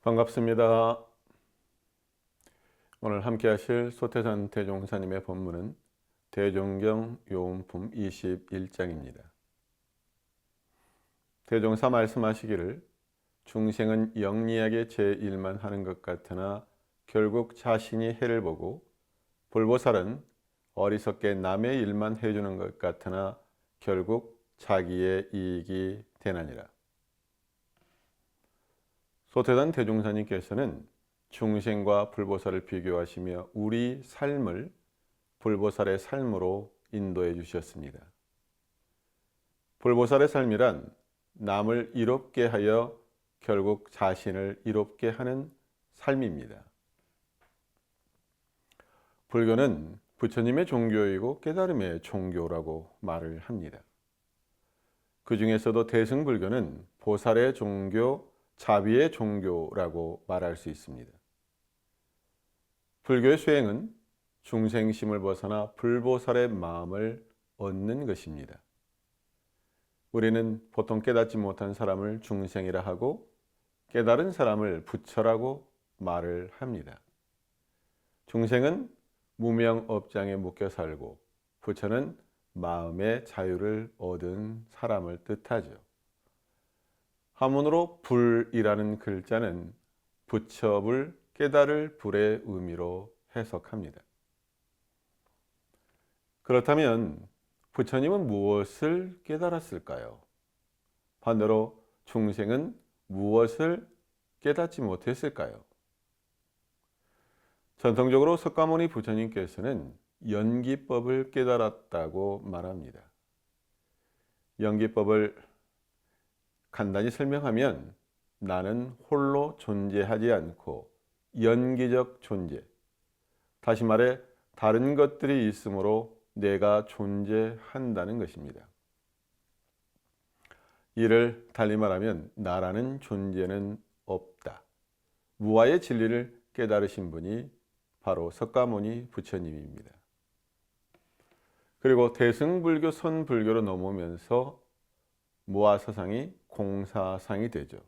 반갑습니다. 오늘 함께 하실 소태산 대종사님의 본문은 대종경 요음품 21장입니다. 대종사 말씀하시기를 중생은 영리하게 제 일만 하는 것 같으나 결국 자신이 해를 보고, 불보살은 어리석게 남의 일만 해주는 것 같으나 결국 자기의 이익이 되나니라. 소태산 대종사님께서는 중생과 불보살을 비교하시며 우리 삶을 불보살의 삶으로 인도해 주셨습니다. 불보살의 삶이란 남을 이롭게 하여 결국 자신을 이롭게 하는 삶입니다. 불교는 부처님의 종교이고 깨달음의 종교라고 말을 합니다. 그 중에서도 대승불교는 보살의 종교, 자비의 종교라고 말할 수 있습니다. 불교의 수행은 중생심을 벗어나 불보살의 마음을 얻는 것입니다. 우리는 보통 깨닫지 못한 사람을 중생이라 하고 깨달은 사람을 부처라고 말을 합니다. 중생은 무명업장에 묶여 살고 부처는 마음의 자유를 얻은 사람을 뜻하죠. 한문으로 불이라는 글자는 부처불, 깨달을 불의 의미로 해석합니다. 그렇다면 부처님은 무엇을 깨달았을까요? 반대로 중생은 무엇을 깨닫지 못했을까요? 전통적으로 석가모니 부처님께서는 연기법을 깨달았다고 말합니다. 연기법을 간단히 설명하면 나는 홀로 존재하지 않고 연기적 존재, 다시 말해 다른 것들이 있으므로 내가 존재한다는 것입니다. 이를 달리 말하면 나라는 존재는 없다. 무아의 진리를 깨달으신 분이 바로 석가모니 부처님입니다. 그리고 대승불교, 선불교로 넘어오면서 무아사상이 공사상이 되죠.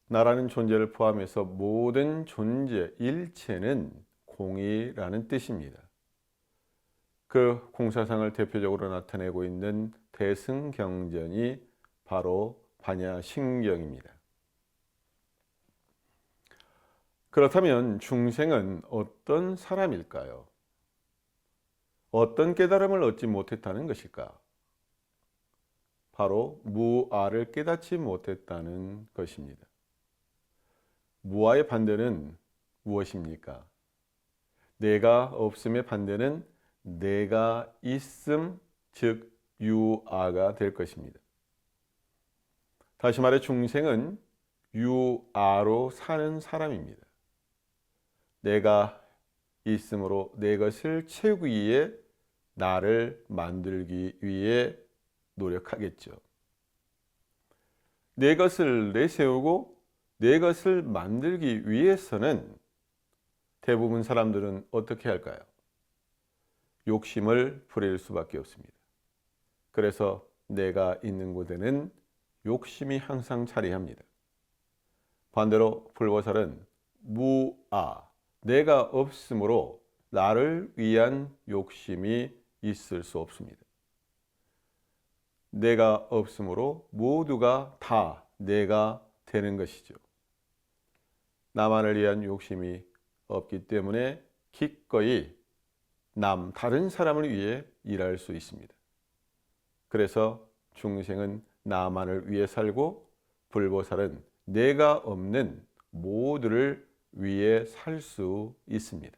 나라는 존재를 포함해서 모든 존재, 일체는 공이라는 뜻입니다. 그 공사상을 대표적으로 나타내고 있는 대승경전이 바로 반야심경입니다. 그렇다면 중생은 어떤 사람일까요? 어떤 깨달음을 얻지 못했다는 것일까? 바로 무아를 깨닫지 못했다는 것입니다. 무아의 반대는 무엇입니까? 내가 없음의 반대는 내가 있음, 즉 유아가 될 것입니다. 다시 말해 중생은 유아로 사는 사람입니다. 내가 있음으로 내 것을 채우기 위해 나를 만들기 위해 노력하겠죠. 내 것을 내세우고 내 것을 만들기 위해서는 대부분 사람들은 어떻게 할까요? 욕심을 부릴 수밖에 없습니다. 그래서 내가 있는 곳에는 욕심이 항상 자리합니다. 반대로 불보살은 무아, 내가 없으므로 나를 위한 욕심이 있을 수 없습니다. 내가 없으므로 모두가 다 내가 되는 것이죠. 나만을 위한 욕심이 없기 때문에 기꺼이 다른 사람을 위해 일할 수 있습니다. 그래서 중생은 나만을 위해 살고 불보살은 내가 없는 모두를 위해 살 수 있습니다.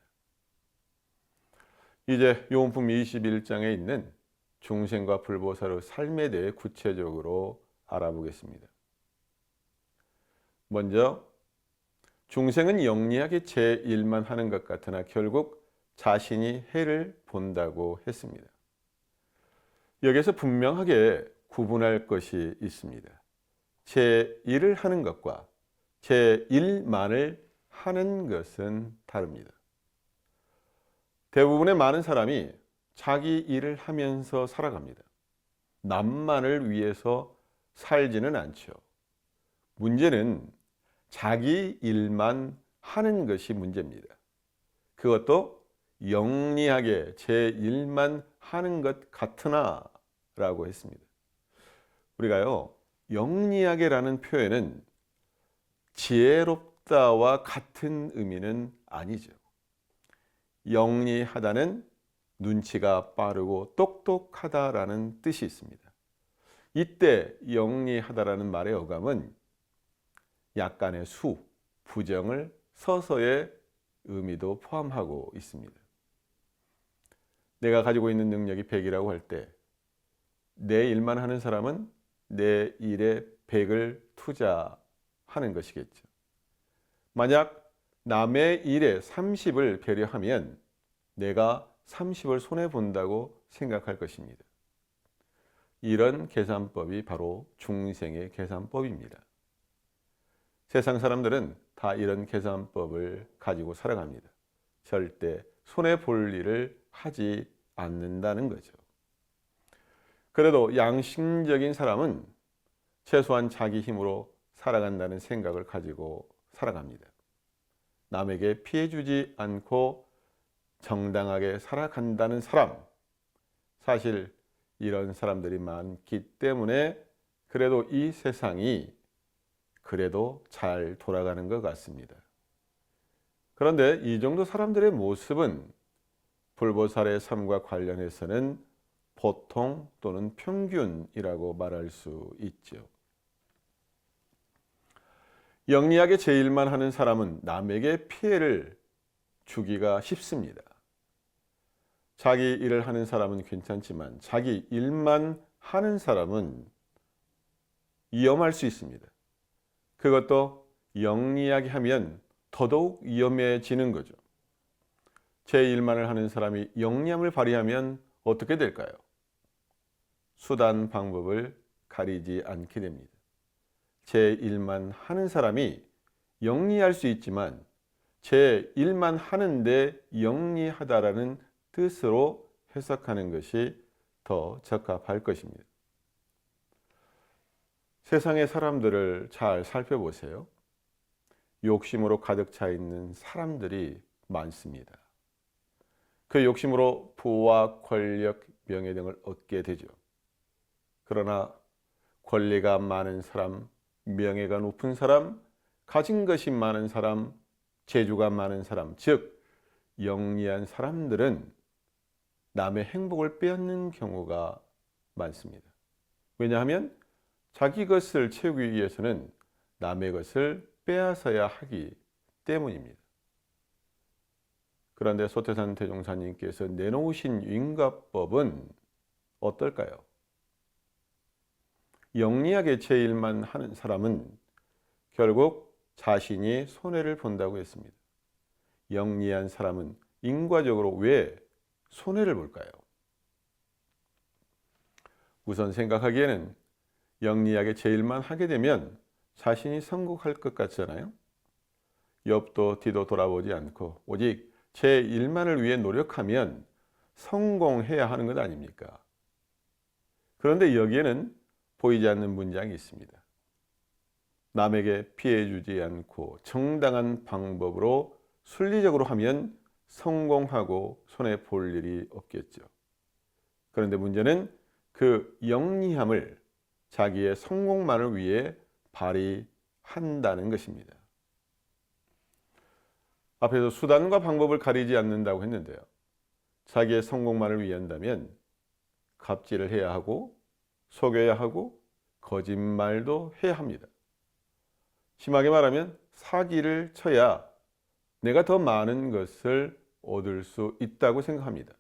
이제 요음품 21장에 있는 중생과 불보살의 삶에 대해 구체적으로 알아보겠습니다. 먼저 중생은 영리하게 제 일만 하는 것 같으나 결국 자신이 해를 본다고 했습니다. 여기서 분명하게 구분할 것이 있습니다. 제 일을 하는 것과 제 일만을 하는 것은 다릅니다. 대부분의 많은 사람이 자기 일을 하면서 살아갑니다. 남만을 위해서 살지는 않죠. 문제는 자기 일만 하는 것이 문제입니다. 그것도 영리하게 제 일만 하는 것 같으나 라고 했습니다. 우리가요, 영리하게라는 표현은 지혜롭다와 같은 의미는 아니죠. 영리하다는 눈치가 빠르고 똑똑하다라는 뜻이 있습니다. 이때 영리하다라는 말의 어감은 약간의 부정을 서서의 의미도 포함하고 있습니다. 내가 가지고 있는 능력이 100이라고 할 때 내 일만 하는 사람은 내 일에 100을 투자하는 것이겠죠. 만약 남의 일에 30을 배려하면 내가 30을 손해본다고 생각할 것입니다. 이런 계산법이 바로 중생의 계산법입니다. 세상 사람들은 다 이런 계산법을 가지고 살아갑니다. 절대 손해볼 일을 하지 않는다는 거죠. 그래도 양심적인 사람은 최소한 자기 힘으로 살아간다는 생각을 가지고 살아갑니다. 남에게 피해 주지 않고 정당하게 살아간다는 사람, 사실 이런 사람들이 많기 때문에 그래도 이 세상이 그래도 잘 돌아가는 것 같습니다. 그런데 이 정도 사람들의 모습은 불보살의 삶과 관련해서는 보통 또는 평균이라고 말할 수 있죠. 영리하게 제 일만 하는 사람은 남에게 피해를 주기가 쉽습니다. 자기 일을 하는 사람은 괜찮지만 자기 일만 하는 사람은 위험할 수 있습니다. 그것도 영리하게 하면 더더욱 위험해지는 거죠. 제 일만을 하는 사람이 영리함을 발휘하면 어떻게 될까요? 수단 방법을 가리지 않게 됩니다. 제 일만 하는 사람이 영리할 수 있지만 제 일만 하는데 영리하다라는 뜻으로 해석하는 것이 더 적합할 것입니다. 세상의 사람들을 잘 살펴보세요. 욕심으로 가득 차 있는 사람들이 많습니다. 그 욕심으로 부와 권력, 명예 등을 얻게 되죠. 그러나 권리가 많은 사람, 명예가 높은 사람, 가진 것이 많은 사람, 재주가 많은 사람, 즉 영리한 사람들은 남의 행복을 빼앗는 경우가 많습니다. 왜냐하면 자기 것을 채우기 위해서는 남의 것을 빼앗아야 하기 때문입니다. 그런데 소태산 대종사님께서 내놓으신 인과법은 어떨까요? 영리하게 제 일만 하는 사람은 결국 자신이 손해를 본다고 했습니다. 영리한 사람은 인과적으로 왜 손해를 볼까요? 우선 생각하기에는 영리하게 제 일만 하게 되면 자신이 성공할 것 같잖아요. 옆도 뒤도 돌아보지 않고 오직 제 일만을 위해 노력하면 성공해야 하는 것 아닙니까? 그런데 여기에는 보이지 않는 문장이 있습니다. 남에게 피해 주지 않고 정당한 방법으로 순리적으로 하면 성공하고 손해 볼 일이 없겠죠. 그런데 문제는 그 영리함을 자기의 성공만을 위해 발휘한다는 것입니다. 앞에서 수단과 방법을 가리지 않는다고 했는데요. 자기의 성공만을 위한다면 갑질을 해야 하고 속여야 하고 거짓말도 해야 합니다. 심하게 말하면 사기를 쳐야 내가 더 많은 것을 얻을 수 있다고 생각합니다.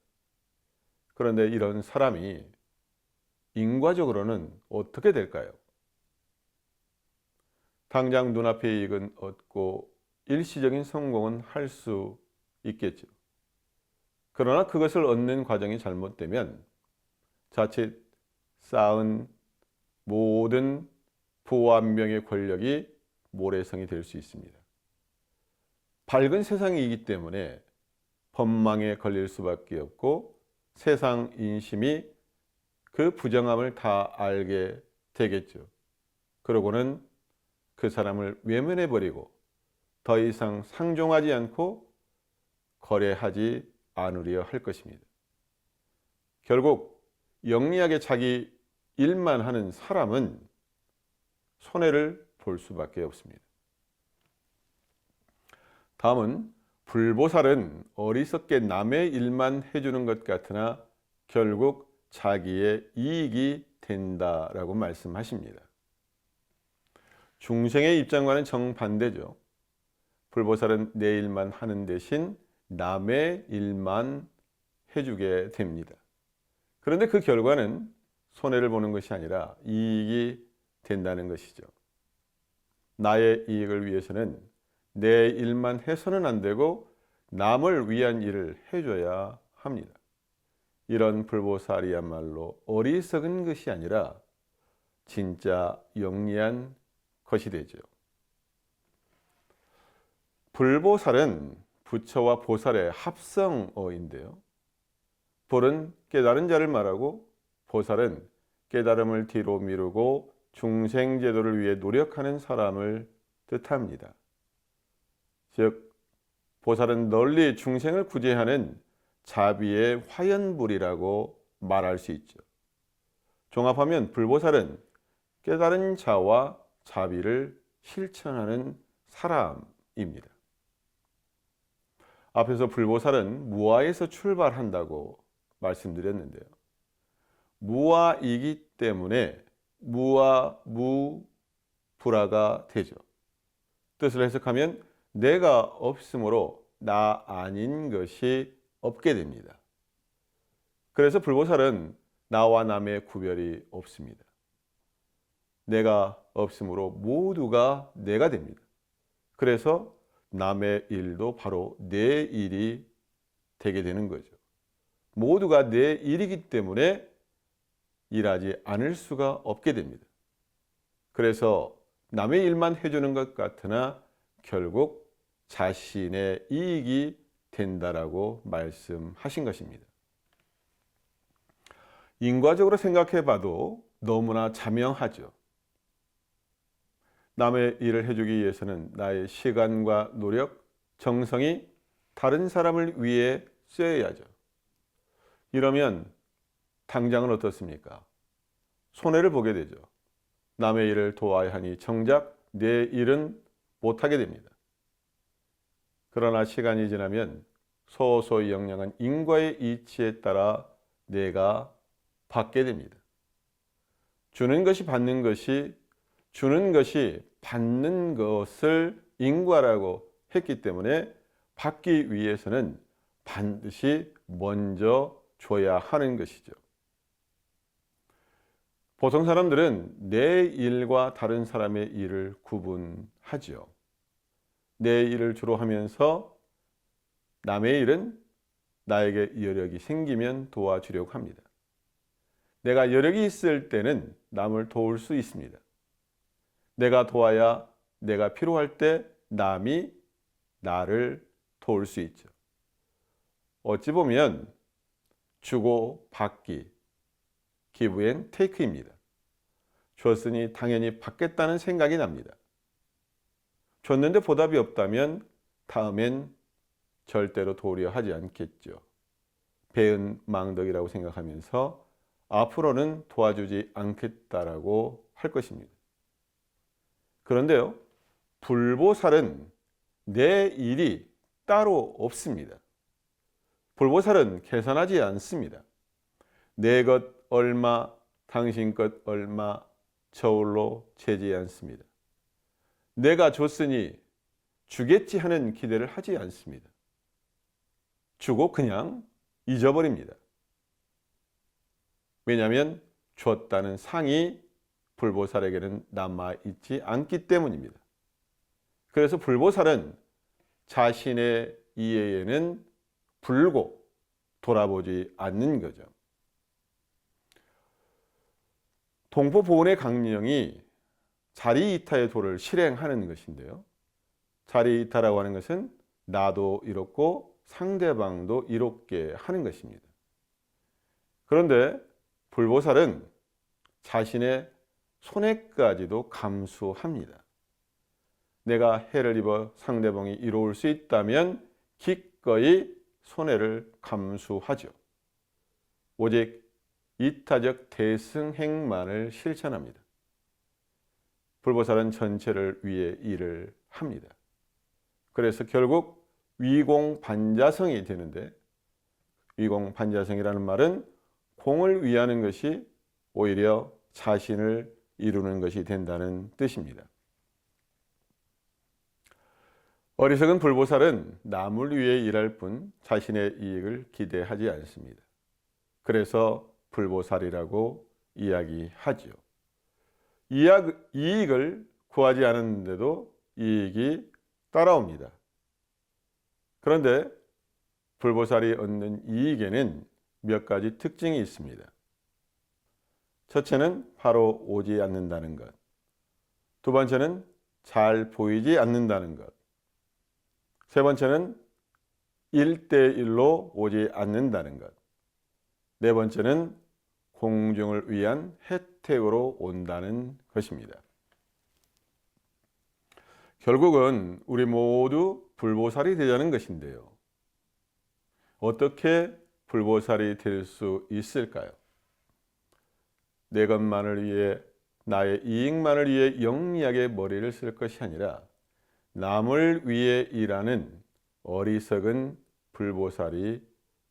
그런데 이런 사람이 인과적으로는 어떻게 될까요? 당장 눈앞의 이익은 얻고 일시적인 성공은 할 수 있겠죠. 그러나 그것을 얻는 과정이 잘못되면 자칫 쌓은 모든 부와 명예 권력이 모래성이 될 수 있습니다. 밝은 세상이기 때문에 법망에 걸릴 수밖에 없고 세상 인심이 그 부정함을 다 알게 되겠죠. 그러고는 그 사람을 외면해버리고 더 이상 상종하지 않고 거래하지 않으려 할 것입니다. 결국 영리하게 자기 일만 하는 사람은 손해를 볼 수밖에 없습니다. 다음은 불보살은 어리석게 남의 일만 해주는 것 같으나 결국 자기의 이익이 된다라고 말씀하십니다. 중생의 입장과는 정반대죠. 불보살은 내 일만 하는 대신 남의 일만 해주게 됩니다. 그런데 그 결과는 손해를 보는 것이 아니라 이익이 된다는 것이죠. 나의 이익을 위해서는 내 일만 해서는 안 되고 남을 위한 일을 해줘야 합니다. 이런 불보살이야말로 어리석은 것이 아니라 진짜 영리한 것이 되죠. 불보살은 부처와 보살의 합성어인데요. 불은 깨달은 자를 말하고 보살은 깨달음을 뒤로 미루고 중생제도를 위해 노력하는 사람을 뜻합니다. 즉 보살은 널리 중생을 구제하는 자비의 화연불이라고 말할 수 있죠. 종합하면 불보살은 깨달은 자와 자비를 실천하는 사람입니다. 앞에서 불보살은 무아에서 출발한다고 말씀드렸는데요. 무아이기 때문에 무아, 무, 불아가 되죠. 뜻을 해석하면 내가 없으므로 나 아닌 것이 없게 됩니다. 그래서 불보살은 나와 남의 구별이 없습니다. 내가 없으므로 모두가 내가 됩니다. 그래서 남의 일도 바로 내 일이 되게 되는 거죠. 모두가 내 일이기 때문에 일하지 않을 수가 없게 됩니다. 그래서 남의 일만 해주는 것 같으나 결국 자신의 이익이 된다라고 말씀하신 것입니다. 인과적으로 생각해 봐도 너무나 자명하죠. 남의 일을 해주기 위해서는 나의 시간과 노력, 정성이 다른 사람을 위해 쓰여야죠. 이러면 당장은 어떻습니까? 손해를 보게 되죠. 남의 일을 도와야 하니 정작 내 일은 못하게 됩니다. 그러나 시간이 지나면 소소히 영향은 인과의 이치에 따라 내가 받게 됩니다. 주는 것이 받는 것이, 주는 것이 받는 것을 인과라고 했기 때문에 받기 위해서는 반드시 먼저 줘야 하는 것이죠. 보통 사람들은 내 일과 다른 사람의 일을 구분하지요. 내 일을 주로 하면서 남의 일은 나에게 여력이 생기면 도와주려고 합니다. 내가 여력이 있을 때는 남을 도울 수 있습니다. 내가 도와야 내가 필요할 때 남이 나를 도울 수 있죠. 어찌 보면 주고 받기, give and take입니다. 줬으니 당연히 받겠다는 생각이 납니다. 줬는데 보답이 없다면 다음엔 절대로 도우려 하지 않겠죠. 배은 망덕이라고 생각하면서 앞으로는 도와주지 않겠다라고 할 것입니다. 그런데요, 불보살은 내 일이 따로 없습니다. 불보살은 계산하지 않습니다. 내 것 얼마, 당신 것 얼마, 저울로 재지 않습니다. 내가 줬으니 주겠지 하는 기대를 하지 않습니다. 주고 그냥 잊어버립니다. 왜냐하면 줬다는 상이 불보살에게는 남아있지 않기 때문입니다. 그래서 불보살은 자신의 이해에는 불고 돌아보지 않는 거죠. 동포보훈의 강령이 자리이타의 도를 실행하는 것인데요. 자리이타라고 하는 것은 나도 이롭고 상대방도 이롭게 하는 것입니다. 그런데 불보살은 자신의 손해까지도 감수합니다. 내가 해를 입어 상대방이 이로울 수 있다면 기꺼이 손해를 감수하죠. 오직 이타적 대승행만을 실천합니다. 불보살은 전체를 위해 일을 합니다. 그래서 결국 위공반자성이 되는데, 위공반자성이라는 말은 공을 위하는 것이 오히려 자신을 이루는 것이 된다는 뜻입니다. 어리석은 불보살은 남을 위해 일할 뿐 자신의 이익을 기대하지 않습니다. 그래서 불보살이라고 이야기하죠. 이익을 구하지 않았는데도 이익이 따라옵니다. 그런데 불보살이 얻는 이익에는 몇 가지 특징이 있습니다. 첫째는 바로 오지 않는다는 것. 두 번째는 잘 보이지 않는다는 것. 세 번째는 1대1로 오지 않는다는 것. 네 번째는 공중을 위한 혜택으로 온다는 것입니다. 결국은 우리 모두 불보살이 되자는 것인데요. 어떻게 불보살이 될 수 있을까요? 내 것만을 위해, 나의 이익만을 위해 영리하게 머리를 쓸 것이 아니라 남을 위해 일하는 어리석은 불보살이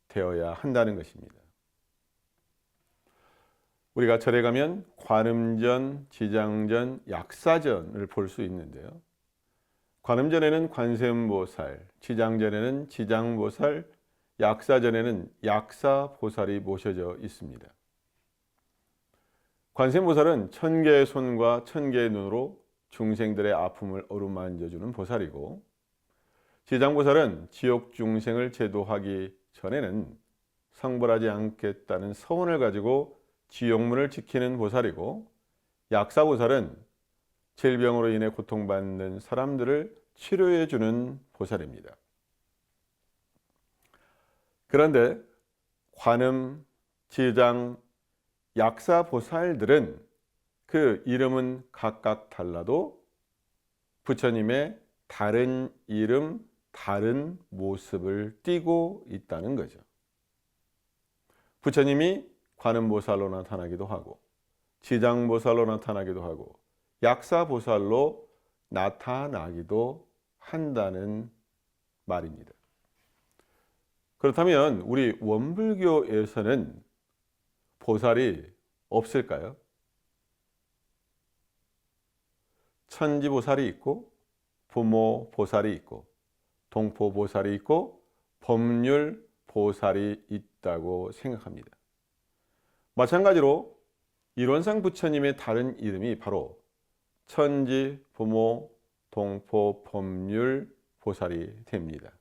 되어야 한다는 것입니다. 우리가 절에 가면 관음전, 지장전, 약사전을 볼 수 있는데요. 관음전에는 관세음보살, 지장전에는 지장보살, 약사전에는 약사보살이 모셔져 있습니다. 관세음보살은 1000개의 손과 1000개의 눈으로 중생들의 아픔을 어루만져주는 보살이고, 지장보살은 지옥 중생을 제도하기 전에는 성불하지 않겠다는 서원을 가지고 지옥문을 지키는 보살이고, 약사보살은 질병으로 인해 고통받는 사람들을 치료해 주는 보살입니다. 그런데 관음, 지장, 약사보살들은 그 이름은 각각 달라도 부처님의 다른 이름, 다른 모습을 띠고 있다는 거죠. 부처님이 관음보살로 나타나기도 하고, 지장보살로 나타나기도 하고, 약사보살로 나타나기도 한다는 말입니다. 그렇다면 우리 원불교에서는 보살이 없을까요? 천지보살이 있고, 부모보살이 있고, 동포보살이 있고, 법률보살이 있다고 생각합니다. 마찬가지로 일원상 부처님의 다른 이름이 바로 천지, 부모, 동포, 법률, 보살이 됩니다.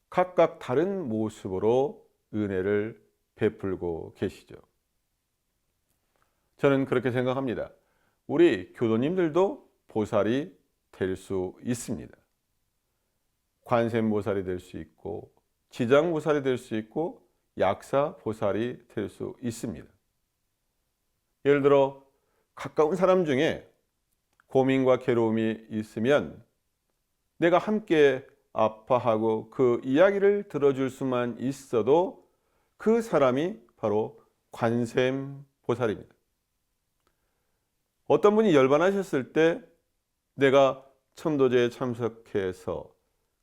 각각 다른 모습으로 은혜를 베풀고 계시죠. 저는 그렇게 생각합니다. 우리 교도님들도 보살이 될 수 있습니다. 관세음보살이 될 수 있고, 지장보살이 될 수 있고, 약사보살이 될 수 있습니다. 예를 들어 가까운 사람 중에 고민과 괴로움이 있으면 내가 함께 아파하고 그 이야기를 들어줄 수만 있어도 그 사람이 바로 관세음보살입니다. 어떤 분이 열반하셨을 때 내가 천도제에 참석해서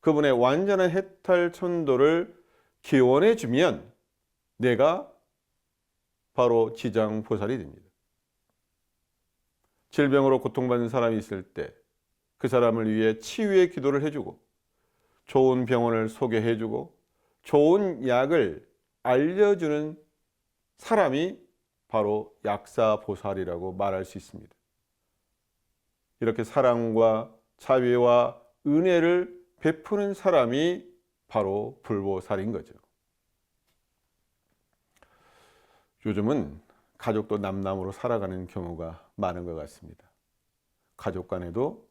그분의 완전한 해탈 천도를 기원해 주면 내가 바로 지장보살이 됩니다. 질병으로 고통받는 사람이 있을 때 그 사람을 위해 치유의 기도를 해주고, 좋은 병원을 소개해주고, 좋은 약을 알려주는 사람이 바로 약사보살이라고 말할 수 있습니다. 이렇게 사랑과 자비와 은혜를 베푸는 사람이 바로 불보살인 거죠. 요즘은 가족도 남남으로 살아가는 경우가 많은 것 같습니다. 가족 간에도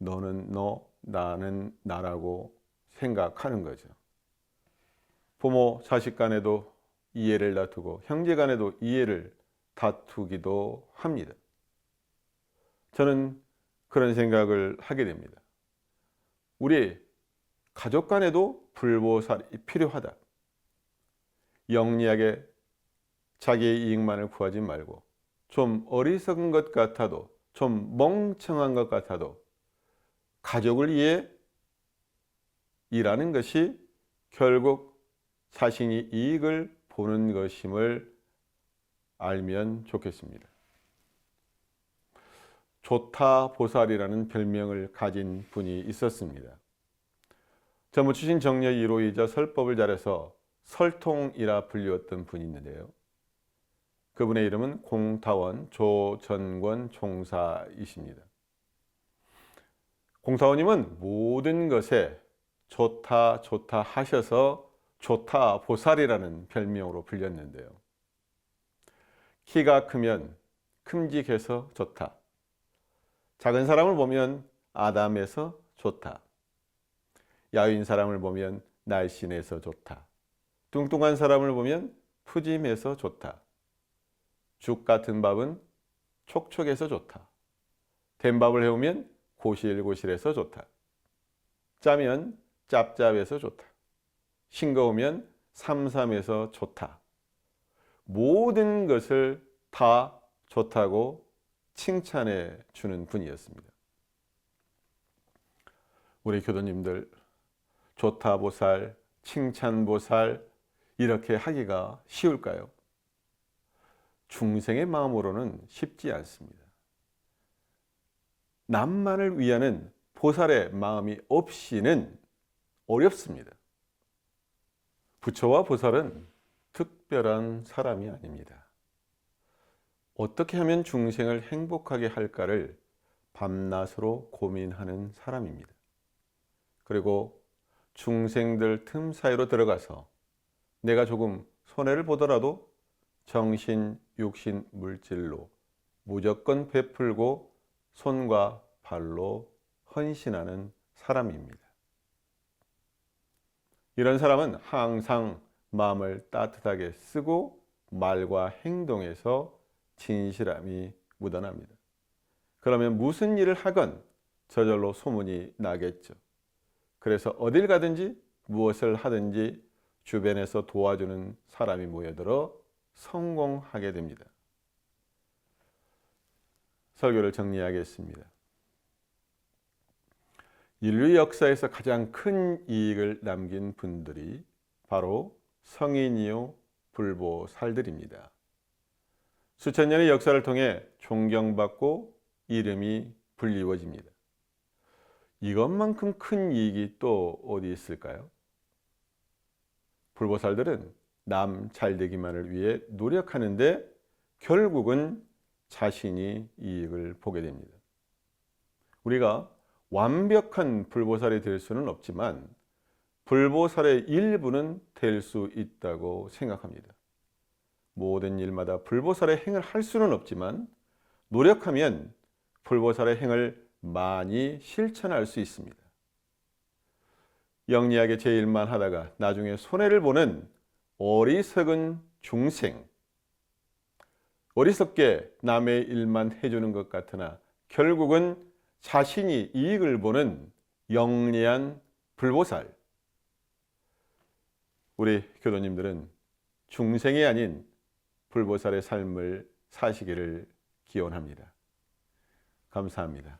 너는 너, 나는 나라고 생각하는 거죠. 부모, 자식 간에도 이해를 다투고 형제 간에도 이해를 다투기도 합니다. 저는 그런 생각을 하게 됩니다. 우리 가족 간에도 불보살이 필요하다. 영리하게 자기의 이익만을 구하지 말고 좀 어리석은 것 같아도 좀 멍청한 것 같아도 가족을 위해 일하는 것이 결국 자신이 이익을 보는 것임을 알면 좋겠습니다. 조타보살이라는 별명을 가진 분이 있었습니다. 전무추신 정려 1호이자 설법을 잘해서 설통이라 불리웠던 분이 있는데요. 그분의 이름은 공타원 조전권 총사이십니다. 공타원님은 모든 것에 좋다 좋다 하셔서 조타보살이라는 별명으로 불렸는데요. 키가 크면 큼직해서 좋다. 작은 사람을 보면 아담해서 좋다. 야윈 사람을 보면 날씬해서 좋다. 뚱뚱한 사람을 보면 푸짐해서 좋다. 죽 같은 밥은 촉촉해서 좋다. 된 밥을 해오면 고실고실해서 좋다. 짜면 짭짭해서 좋다. 싱거우면 삼삼해서 좋다. 모든 것을 다 좋다고 칭찬해 주는 분이었습니다. 우리 교도님들 조타보살, 칭찬보살 이렇게 하기가 쉬울까요? 중생의 마음으로는 쉽지 않습니다. 남만을 위하는 보살의 마음이 없이는 어렵습니다. 부처와 보살은 특별한 사람이 아닙니다. 어떻게 하면 중생을 행복하게 할까를 밤낮으로 고민하는 사람입니다. 그리고 중생들 틈 사이로 들어가서 내가 조금 손해를 보더라도 정신, 육신, 물질로 무조건 베풀고 손과 발로 헌신하는 사람입니다. 이런 사람은 항상 마음을 따뜻하게 쓰고 말과 행동에서 진실함이 묻어납니다. 그러면 무슨 일을 하건 저절로 소문이 나겠죠. 그래서 어딜 가든지 무엇을 하든지 주변에서 도와주는 사람이 모여들어 성공하게 됩니다. 설교를 정리하겠습니다. 인류 역사에서 가장 큰 이익을 남긴 분들이 바로 성인이요 불보살들입니다. 수천 년의 역사를 통해 존경받고 이름이 불리워집니다. 이것만큼 큰 이익이 또 어디 있을까요? 불보살들은 남 잘되기만을 위해 노력하는데 결국은 자신이 이익을 보게 됩니다. 우리가 완벽한 불보살이 될 수는 없지만 불보살의 일부는 될 수 있다고 생각합니다. 모든 일마다 불보살의 행을 할 수는 없지만 노력하면 불보살의 행을 많이 실천할 수 있습니다. 영리하게 제 일만 하다가 나중에 손해를 보는 어리석은 중생, 어리석게 남의 일만 해주는 것 같으나 결국은 자신이 이익을 보는 영리한 불보살, 우리 교도님들은 중생이 아닌 불보살의 삶을 사시기를 기원합니다. 감사합니다.